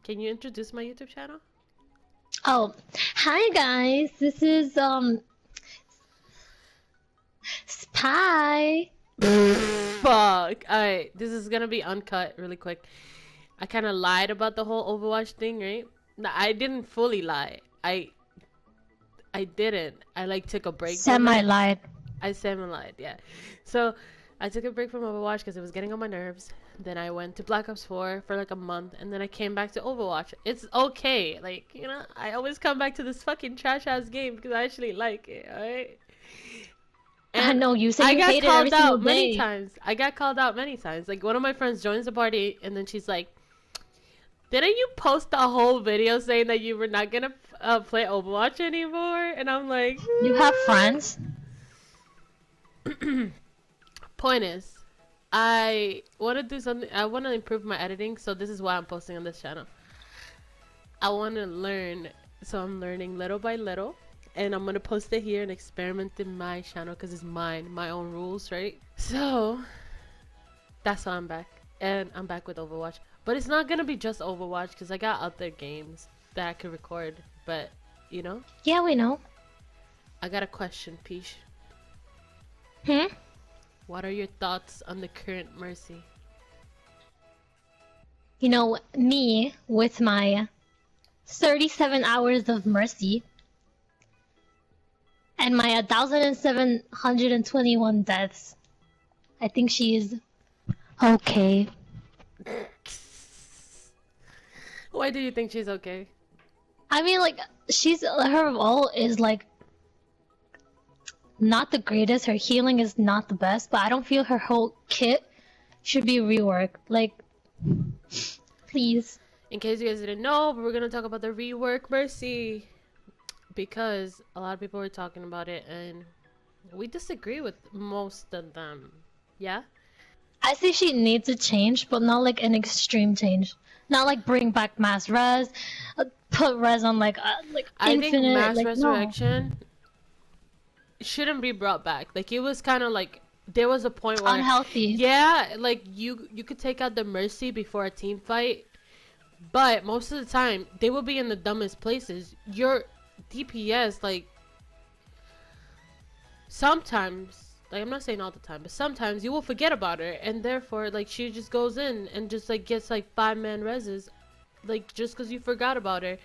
Can you introduce my YouTube channel? Oh, hi guys. This is Spy. Fuck. Alright, this is gonna be uncut really quick. I kind of lied about the whole Overwatch thing, right? No, I didn't fully lie. I didn't. I like took a break from it. Semi-lied. I semi-lied, yeah. So I took a break from Overwatch because it was getting on my nerves. Then I went to Black Ops 4 for like a month, and then I came back to Overwatch. It's okay, like, you know, I always come back to this fucking trash ass game because I actually like it, alright? I And know you say I you got hate it every called single out many day. times. I got called out many times. Like, one of my friends joins the party, and then she's like, didn't you post a whole video saying that you were not gonna play Overwatch anymore? And I'm like, You have friends? point is, I want to do something. I want to improve my editing, so this is why I'm posting on this channel. I want to learn, so I'm learning little by little, and I'm gonna post it here and experiment in my channel because it's mine, my own rules, right? So that's why I'm back, and I'm back with Overwatch. But it's not gonna be just Overwatch because I got other games that I could record. But you know, Yeah, we know. I got a question, Peach. Hmm? What are your thoughts on the current Mercy? You know, me with my 37 hours of mercy and my 1,721 deaths. I think she is okay. Why do you think she's okay? I mean, like, her role is like not the greatest. Her healing is not the best, but I don't feel her whole kit should be reworked. Like, please. In case you guys didn't know, we're gonna talk about the rework Mercy because a lot of people were talking about it and we disagree with most of them. Yeah? I say she needs a change, but not like an extreme change. Not like bring back mass res, put res on like I infinite. think mass like, resurrection shouldn't be brought back. Like, it was kind of like there was a point where unhealthy. yeah, like you could take out the Mercy before a team fight, but most of the time they will be in the dumbest places. Your DPS, like, sometimes, like, I'm not saying all the time, but sometimes you will forget about her, and therefore, like, she just goes in and just like gets like 5-man reses, like, just because you forgot about her,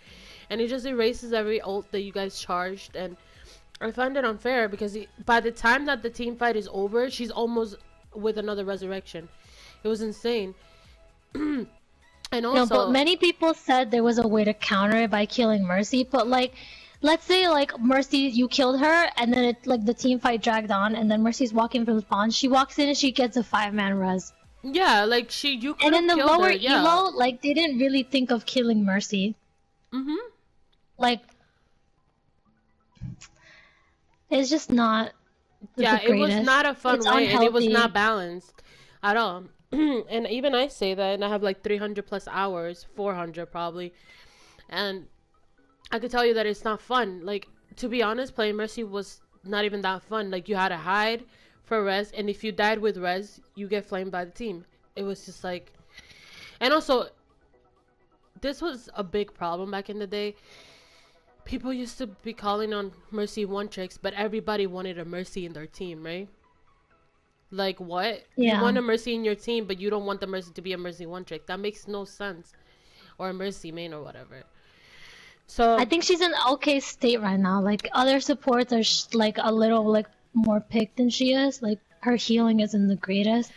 and it just erases every ult that you guys charged. And I find it unfair because by the time that the team fight is over, she's almost with another resurrection. It was insane. And also, No, but many people said there was a way to counter it by killing Mercy, but like, let's say like Mercy, you killed her, and then it like the team fight dragged on, and then Mercy's walking from the spawn. She walks in and she gets a 5-man res. yeah, like you could And have in the killed lower her, yeah. elo, like they didn't really think of killing Mercy. Like, it's just not. Yeah, the it was greatest. not a fun It's way, and it was unhealthy. not balanced at all. And even I say that, and I have like 300 plus hours, 400 probably, and I could tell you that it's not fun. Like, to be honest, playing Mercy was not even that fun. Like, you had to hide for res, and if you died with res, you get flamed by the team. It was just like, and also, this was a big problem back in the day. People used to be calling on Mercy one tricks, but everybody wanted a Mercy in their team, right? Like, what? Yeah. You want a Mercy in your team, but you don't want the Mercy to be a Mercy one trick. That makes no sense. Or a Mercy main or whatever. So I think she's in okay state right now. Like, other supports are like a little like more picked than she is. Like, her healing isn't the greatest,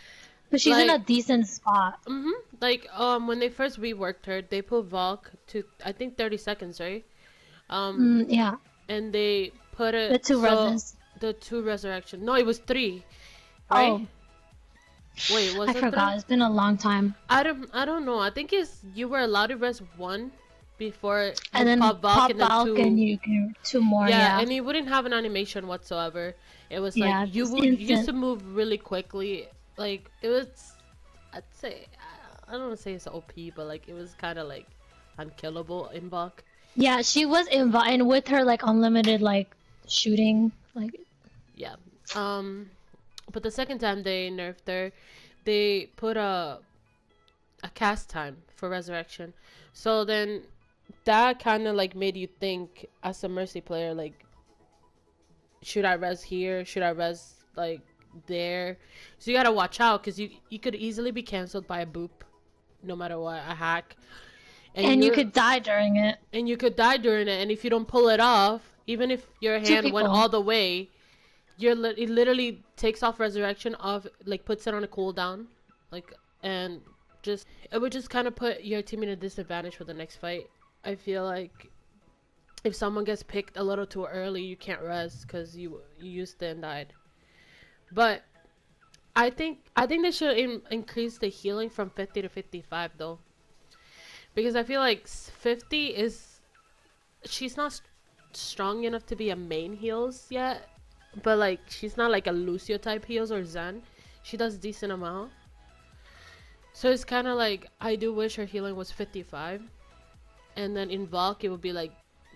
but she's in a like, decent spot. like, when they first reworked her, they put Valk to, I think, 30 seconds, right? Yeah. And they put it The two reses. The 2 resurrection. No, it was 3. Right? Oh, Wait, was I it forgot. 3? It's been a long time. I don't know. I think it's you were allowed to res 1 before you And then pop Valk, and then 2. and you can 2 more. Yeah, Yeah. and you wouldn't have an animation whatsoever. It was Yeah, like you just you used instant. to move really quickly. Like, it was, I'd say, I don't want to say it's OP, but like it was kind of like unkillable in Valk. Yeah, she was and with her like unlimited like shooting. Like, Yeah. But the second time they nerfed her, they put a a cast time for resurrection. So then that kind of like made you think as a Mercy player, like, should I res here? Should I res like there? So you gotta watch out because you could easily be canceled by a boop, no matter what, a hack, And you could die during it. and you could die during it. And if you don't pull it off, even if your Two hand went people. all the way, it literally takes off resurrection off, like puts it on a cooldown, like, and just it would just kind of put your team in a disadvantage for the next fight. I feel like if someone gets picked a little too early, you can't res because you used it and died. But I think they should increase the healing from 50 to 55 though, because I feel like 50 is she's not strong enough to be a main heals yet, but like she's not like a Lucio type heals or Zen. She does decent amount. So it's kind of like I do wish her healing was 55, and then in Valk it would be like,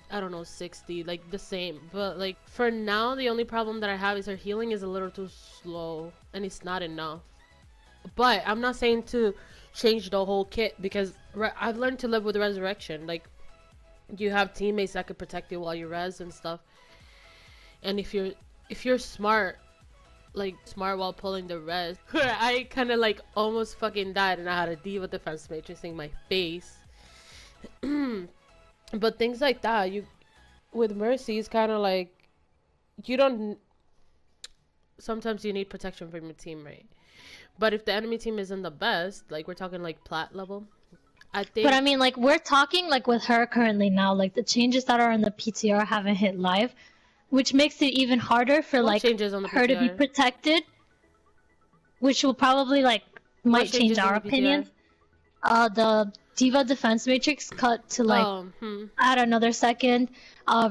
I don't know, 60, like the same. But like for now, the only problem that I have is her healing is a little too slow and it's not enough. But I'm not saying to change the whole kit because I've learned to live with resurrection. Like you have teammates that could protect you while you res and stuff. And if you're smart, like smart while pulling the res, I kind of like almost fucking died and I had a D.Va defense matrixing my face. But things like that, you with Mercy, it's kind of like you don't. Sometimes you need protection from your teammate, but if the enemy team isn't the best, like we're talking like plat level, I think. But I mean, like, we're talking, like, with her currently now, like, the changes that are in the PTR haven't hit live, which makes it even harder for, What like, changes on the her to be PTR? protected, which will probably, like, What might change changes on our the PTR? opinions. The D.Va defense matrix cut to, like, add another second,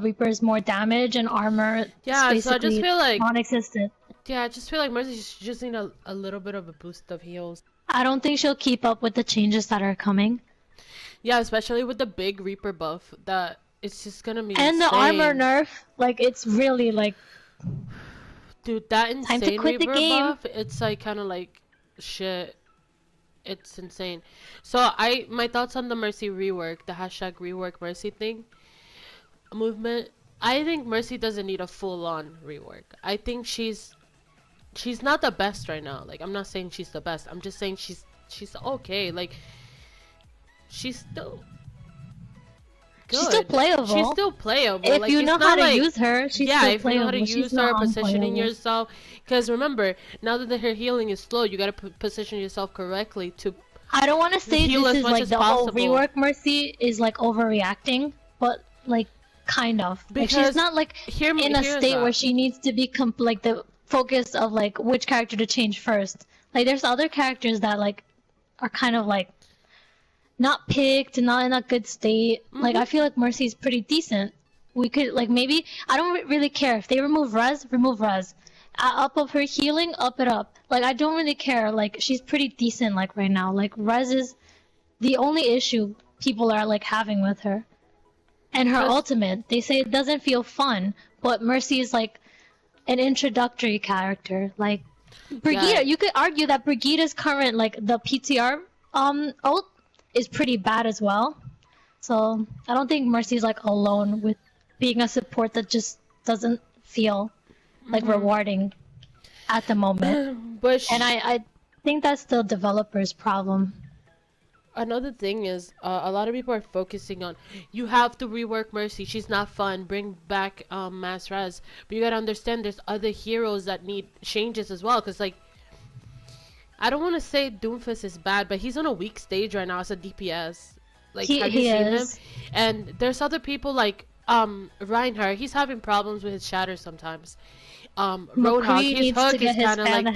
Reaper's more damage, and armor Yeah, so I just basically feel like non-existent. yeah, I just feel like Mercy just need a little bit of a boost of heals. I don't think she'll keep up with the changes that are coming. Yeah, especially with the big Reaper buff, that it's just gonna be And insane. the armor nerf, like, it's really, like, Dude, that time to insane quit the Reaper game. buff, it's like kind of like shit. It's insane. So my thoughts on the Mercy rework, the hashtag rework Mercy thing, movement. I think Mercy doesn't need a full-on rework. I think she's not the best right now. Like I'm not saying she's the best. I'm just saying she's okay. Like she's still good. She's still playable. She's still playable. If like, you it's know not how to like, use her, she's yeah, still if you know how to playable. use her, positioning yourself. Because remember, now that her healing is slow, you gotta position yourself correctly to. I don't want to say heal this as is much like as the whole possible. rework Mercy is like overreacting, but like kind of. Like Because she's not like in a state where she needs to be like the focus of like which character to change first. Like there's other characters that like are kind of like not picked, not in a good state. Like I feel like Mercy's pretty decent. We could like maybe I don't really care if they remove res, remove res. Up of her healing, up it up. Like I don't really care. Like she's pretty decent like right now. Like res is the only issue people are like having with her. And her ultimate, they say it doesn't feel fun, but Mercy is like an introductory character. Like Brigitte, you could argue that Brigitte's current like the PTR ult is pretty bad as well. So I don't think Mercy's like alone with being a support that just doesn't feel like rewarding at the moment. But and I think that's the developer's problem. Another thing is, a lot of people are focusing on, you have to rework Mercy. She's not fun. Bring back Mass Res. But you gotta understand, there's other heroes that need changes as well. Cause like, I don't want to say Doomfist is bad, but he's on a weak stage right now as a DPS. Like, have you seen him? And there's other people like Reinhardt. He's having problems with his shatter sometimes. Roadhog, his hook is kind of like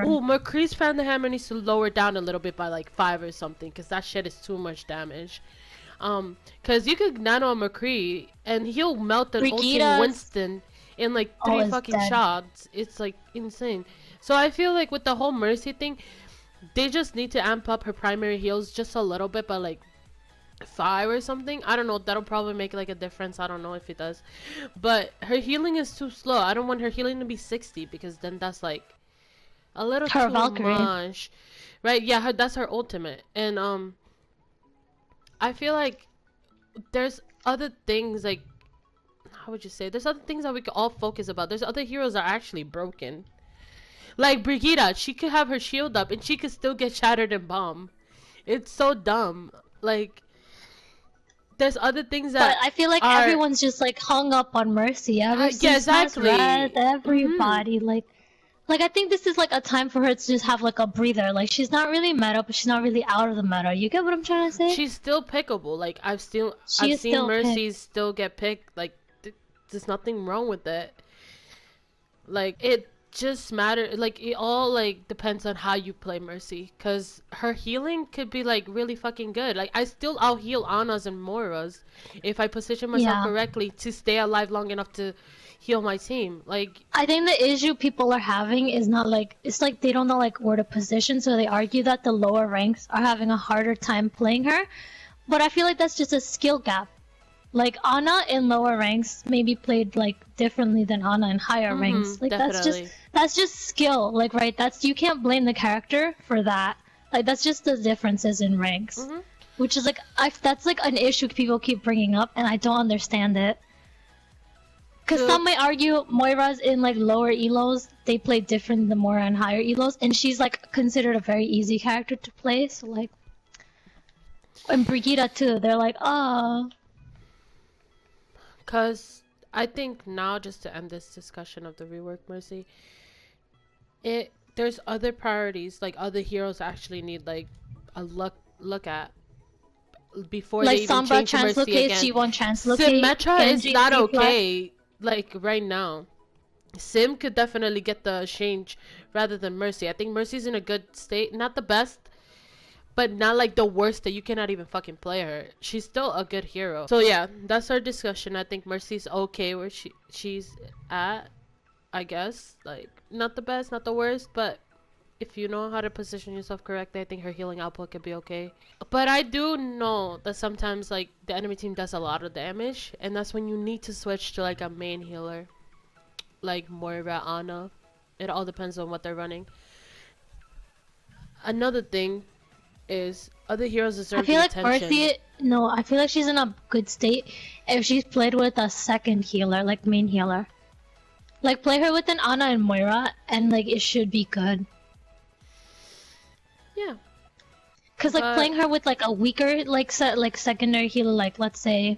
oh, McCree's fan the hammer needs to lower down a little bit by like 5 or something, because that shit is too much damage. Because you could nano a McCree and he'll melt an ulting Winston in like 3 fucking shots. It's like insane. So I feel like with the whole Mercy thing, they just need to amp up her primary heals just a little bit, but like 5 or something. I don't know. That'll probably make like a difference. I don't know if it does, but her healing is too slow. I don't want her healing to be 60, because then that's like a little too much. right? Yeah, that's her ultimate. And I feel like there's other things, like, how would you say, there's other things that we could all focus about. There's other heroes that are actually broken. Like Brigitte, she could have her shield up and she could still get shattered and bomb. It's so dumb. Like, there's other things But that I feel like are everyone's just like hung up on Mercy ever yeah, since Smash Red. exactly. Everybody like I think this is like a time for her to just have like a breather. Like she's not really meta, but she's not really out of the meta. You get what I'm trying to say? She's still pickable. Like She I've is seen still picked. Mercy still get picked. Like there's nothing wrong with it. Like it just matter, like it all like depends on how you play Mercy, because her healing could be like really fucking good. Like I still out heal Anna's and Moira's if I position myself Yeah. correctly to stay alive long enough to heal my team. Like I think the issue people are having is not like it's like they don't know like where to position, so they argue that the lower ranks are having a harder time playing her. But I feel like that's just a skill gap. Like Anna in lower ranks maybe played like differently than Anna in higher ranks. Like definitely. that's just skill. Like right, that's you can't blame the character for that. Like that's just the differences in ranks, which is like that's like an issue people keep bringing up, and I don't understand it. Because So some might argue Moira's in like lower elos, they play different than Moira in higher elos, and she's like considered a very easy character to play. So like, and Brigitte too, they're like, oh. because I think now, just to end this discussion of the rework Mercy, there's other priorities, like other heroes actually need like a look at before Like they even Sombra change to Mercy translocates, again. she won't translocate. Symmetra is Genji not C flat. okay, like right now. Sim could definitely get the change rather than Mercy. I think Mercy's in a good state, not the best, but not like the worst that you cannot even fucking play her. She's still a good hero. So yeah, that's our discussion. I think Mercy's okay where she's at, I guess. Like not the best, not the worst, but if you know how to position yourself correctly, I think her healing output could be okay. But I do know that sometimes like the enemy team does a lot of damage, and that's when you need to switch to like a main healer, like Moira, Ana. It all depends on what they're running. Another thing is other heroes I deserve feel the like attention. Mercy, no, I feel like she's in a good state if she's played with a second healer, like main healer. Like play her with an Ana and Moira, and like it should be good. Yeah. Cause like But playing her with like a weaker like secondary healer, like let's say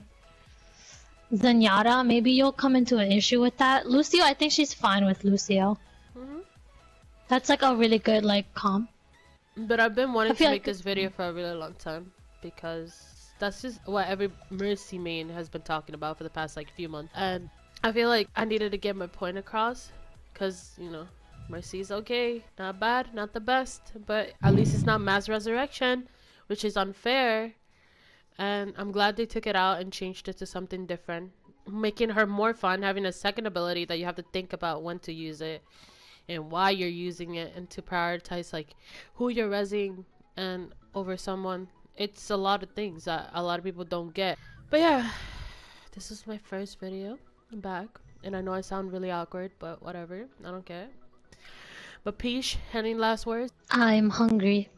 Zenyatta, maybe you'll come into an issue with that. Lucio, I think she's fine with Lucio. That's like a really good like comp. but I've been wanting to feel make like this video for a really long time because that's just what every Mercy main has been talking about for the past like few months, and I feel like I needed to get my point across, because you know Mercy's okay, not bad, not the best, but at least it's not mass resurrection, which is unfair. And I'm glad they took it out and changed it to something different, making her more fun, having a second ability that you have to think about when to use it and why you're using it, and to prioritize like who you're resing and over someone. It's a lot of things that a lot of people don't get. But yeah, this is my first video. I'm back, and I know I sound really awkward, but whatever, I don't care. But Peach, any last words? I'm hungry.